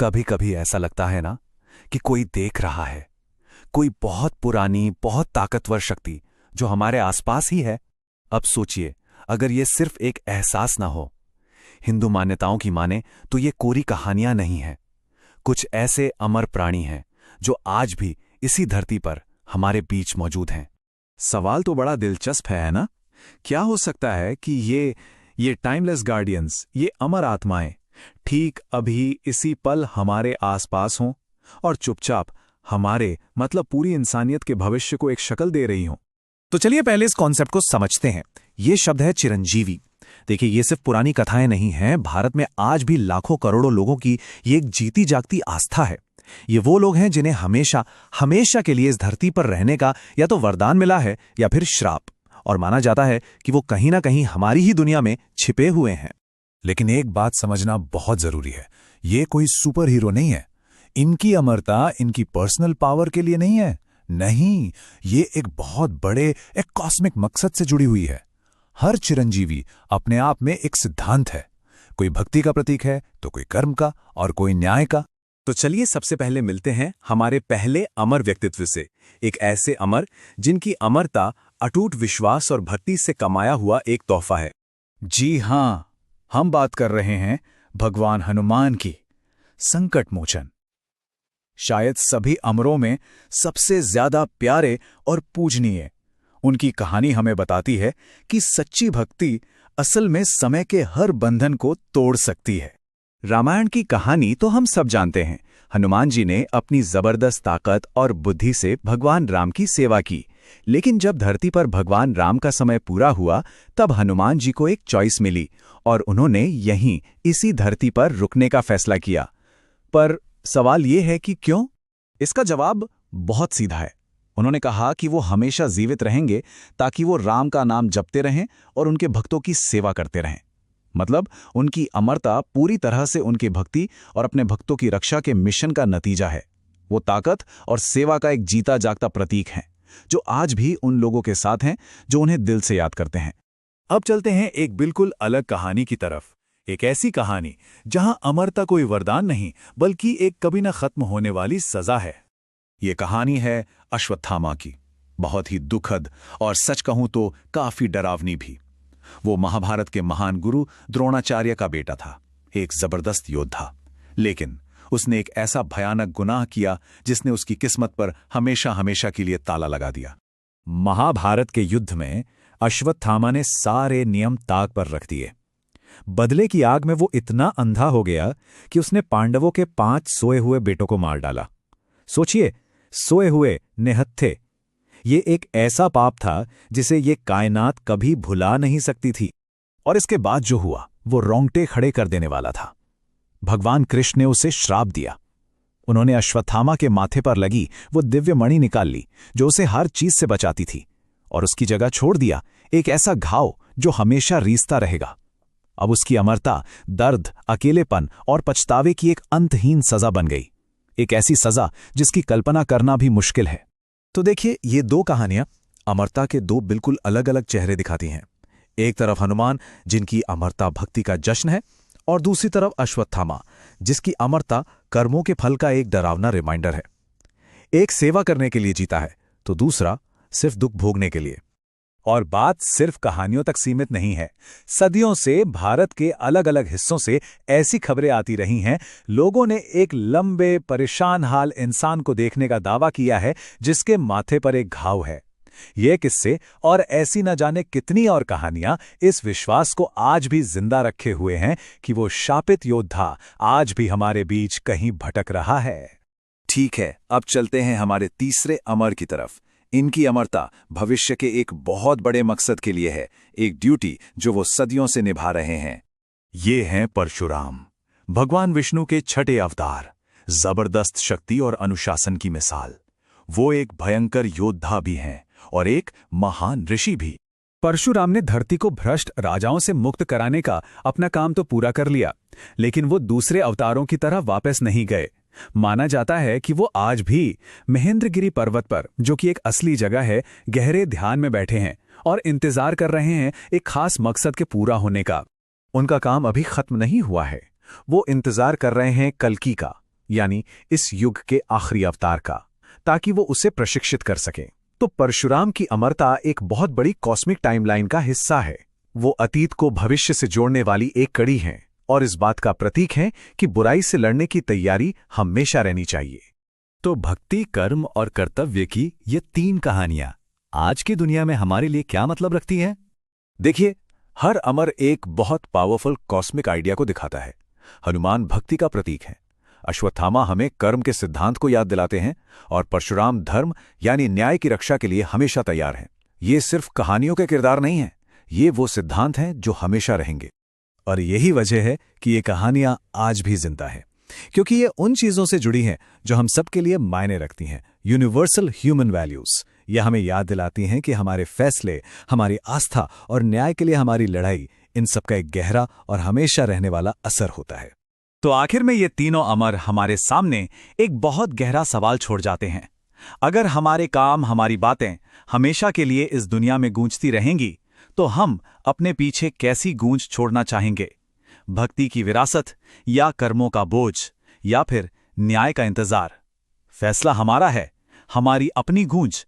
कभी कभी ऐसा लगता है ना कि कोई देख रहा है, कोई बहुत पुरानी, बहुत ताकतवर शक्ति जो हमारे आसपास ही है। अब सोचिए, अगर ये सिर्फ एक एहसास ना हो। हिंदू मान्यताओं की माने तो ये कोरी कहानियां नहीं हैं। कुछ ऐसे अमर प्राणी हैं जो आज भी इसी धरती पर हमारे बीच मौजूद हैं। सवाल तो बड़ा दिलचस्प है ना? क्या हो सकता है कि ये टाइमलेस गार्डियंस, ये अमर आत्माएं ठीक अभी इसी पल हमारे आसपास हों और चुपचाप हमारे मतलब पूरी इंसानियत के भविष्य को एक शक्ल दे रही हों? तो चलिए पहले इस कॉन्सेप्ट को समझते हैं। ये शब्द है चिरंजीवी। देखिए, ये सिर्फ पुरानी कथाएं नहीं हैं, भारत में आज भी लाखों करोड़ों लोगों की ये एक जीती जागती आस्था है। ये वो लोग हैं जिन्हें हमेशा हमेशा के लिए इस धरती पर रहने का या तो वरदान मिला है या फिर श्राप, और माना जाता है कि वो कहीं ना कहीं हमारी ही दुनिया में छिपे हुए हैं। लेकिन एक बात समझना बहुत जरूरी है, ये कोई सुपर हीरो नहीं है। इनकी अमरता इनकी पर्सनल पावर के लिए नहीं है, नहीं, ये एक बहुत बड़े, एक कॉस्मिक मकसद से जुड़ी हुई है। हर चिरंजीवी अपने आप में एक सिद्धांत है। कोई भक्ति का प्रतीक है तो कोई कर्म का और कोई न्याय का। तो चलिए सबसे पहले मिलते हैं हमारे पहले अमर व्यक्तित्व से, एक ऐसे अमर जिनकी अमरता अटूट विश्वास और भक्ति से कमाया हुआ एक तोहफा है। जी हां, हम बात कर रहे हैं भगवान हनुमान की। संकट मोचन, शायद सभी अमरों में सबसे ज्यादा प्यारे और पूजनीय। उनकी कहानी हमें बताती है कि सच्ची भक्ति असल में समय के हर बंधन को तोड़ सकती है। रामायण की कहानी तो हम सब जानते हैं। हनुमान जी ने अपनी जबरदस्त ताकत और बुद्धि से भगवान राम की सेवा की, लेकिन जब धरती पर भगवान राम का समय पूरा हुआ तब हनुमान जी को एक चॉइस मिली और उन्होंने यहीं इसी धरती पर रुकने का फैसला किया। पर सवाल ये है कि क्यों? इसका जवाब बहुत सीधा है। उन्होंने कहा कि वो हमेशा जीवित रहेंगे ताकि वो राम का नाम जपते रहें और उनके भक्तों की सेवा करते रहें। मतलब उनकी अमरता पूरी तरह से उनकी भक्ति और अपने भक्तों की रक्षा के मिशन का नतीजा है। वो ताकत और सेवा का एक जीता जागता प्रतीक है जो आज भी उन लोगों के साथ हैं जो उन्हें दिल से याद करते हैं। अब चलते हैं एक बिल्कुल अलग कहानी की तरफ। एक ऐसी कहानी जहां अमरता कोई वरदान नहीं बल्कि एक कभी न खत्म होने वाली सजा है। ये कहानी है अश्वत्थामा की, बहुत ही दुखद और सच कहूं तो काफी डरावनी भी। वो महाभारत के महान गुरु द्रोणाचार्य का बेटा था, एक जबरदस्त योद्धा। लेकिन उसने एक ऐसा भयानक गुनाह किया जिसने उसकी किस्मत पर हमेशा हमेशा के लिए ताला लगा दिया। महाभारत के युद्ध में अश्वत्थामा ने सारे नियम ताक पर रख दिए। बदले की आग में वो इतना अंधा हो गया कि उसने पांडवों के 5 सोए हुए बेटों को मार डाला। सोचिए, सोए हुए, निहत्थे। ये एक ऐसा पाप था जिसे ये कायनात कभी भुला नहीं सकती थी। और इसके बाद जो हुआ वो रोंगटे खड़े कर देने वाला था। भगवान कृष्ण ने उसे श्राप दिया। उन्होंने अश्वत्थामा के माथे पर लगी वो दिव्य मणि निकाल ली जो उसे हर चीज से बचाती थी, और उसकी जगह छोड़ दिया एक ऐसा घाव जो हमेशा रीसता रहेगा। अब उसकी अमरता दर्द, अकेलेपन और पछतावे की एक अंतहीन सजा बन गई, एक ऐसी सजा जिसकी कल्पना करना भी मुश्किल है। तो देखिए, ये 2 कहानियां अमरता के 2 बिल्कुल अलग अलग चेहरे दिखाती हैं। एक तरफ हनुमान जिनकी अमरता भक्ति का जश्न है, और दूसरी तरफ अश्वत्थामा जिसकी अमरता कर्मों के फल का एक डरावना रिमाइंडर है। एक सेवा करने के लिए जीता है तो दूसरा सिर्फ दुख भोगने के लिए। और बात सिर्फ कहानियों तक सीमित नहीं है। सदियों से भारत के अलग अलग हिस्सों से ऐसी खबरें आती रही हैं। लोगों ने एक लंबे परेशान हाल इंसान को देखने का दावा किया है जिसके माथे पर एक घाव है। ये किस्से और ऐसी न जाने कितनी और कहानियां इस विश्वास को आज भी जिंदा रखे हुए हैं कि वो शापित योद्धा आज भी हमारे बीच कहीं भटक रहा है। ठीक है, अब चलते हैं हमारे तीसरे अमर की तरफ। इनकी अमरता भविष्य के एक बहुत बड़े मकसद के लिए है, एक ड्यूटी जो वो सदियों से निभा रहे हैं। ये हैं परशुराम, भगवान विष्णु के छठे अवतार, जबरदस्त शक्ति और अनुशासन की मिसाल। वो एक भयंकर योद्धा भी हैं और एक महान ऋषि भी। परशुराम ने धरती को भ्रष्ट राजाओं से मुक्त कराने का अपना काम तो पूरा कर लिया, लेकिन वो दूसरे अवतारों की तरह वापस नहीं गए। माना जाता है कि वो आज भी महेंद्रगिरी पर्वत पर, जो कि एक असली जगह है, गहरे ध्यान में बैठे हैं और इंतजार कर रहे हैं एक खास मकसद के पूरा होने का। उनका काम अभी खत्म नहीं हुआ है। वो इंतजार कर रहे हैं कल्कि का, यानी इस युग के आखिरी अवतार का, ताकि वो उसे प्रशिक्षित कर सकें। तो परशुराम की अमरता एक बहुत बड़ी कॉस्मिक टाइमलाइन का हिस्सा है। वो अतीत को भविष्य से जोड़ने वाली एक कड़ी हैं और इस बात का प्रतीक हैं कि बुराई से लड़ने की तैयारी हमेशा रहनी चाहिए। तो भक्ति, कर्म और कर्तव्य की ये 3 कहानियां आज की दुनिया में हमारे लिए क्या मतलब रखती हैं? देखिए, हर अमर एक बहुत पावरफुल कॉस्मिक आइडिया को दिखाता है। हनुमान भक्ति का प्रतीक है, अश्वत्थामा हमें कर्म के सिद्धांत को याद दिलाते हैं और परशुराम धर्म यानी न्याय की रक्षा के लिए हमेशा तैयार हैं। ये सिर्फ कहानियों के किरदार नहीं हैं, ये वो सिद्धांत हैं जो हमेशा रहेंगे। और यही वजह है कि ये कहानियां आज भी जिंदा हैं, क्योंकि ये उन चीजों से जुड़ी हैं जो हम सबके लिए मायने रखती हैं। Universal human values. ये हमें याद दिलाती हैं कि हमारे फैसले, हमारी आस्था और न्याय के लिए हमारी लड़ाई, इन सब का एक गहरा और हमेशा रहने वाला असर होता है। तो आखिर में ये तीनों अमर हमारे सामने एक बहुत गहरा सवाल छोड़ जाते हैं। अगर हमारे काम, हमारी बातें हमेशा के लिए इस दुनिया में गूंजती रहेंगी, तो हम अपने पीछे कैसी गूंज छोड़ना चाहेंगे? भक्ति की विरासत या कर्मों का बोझ या फिर न्याय का इंतजार? फैसला हमारा है, हमारी अपनी गूंज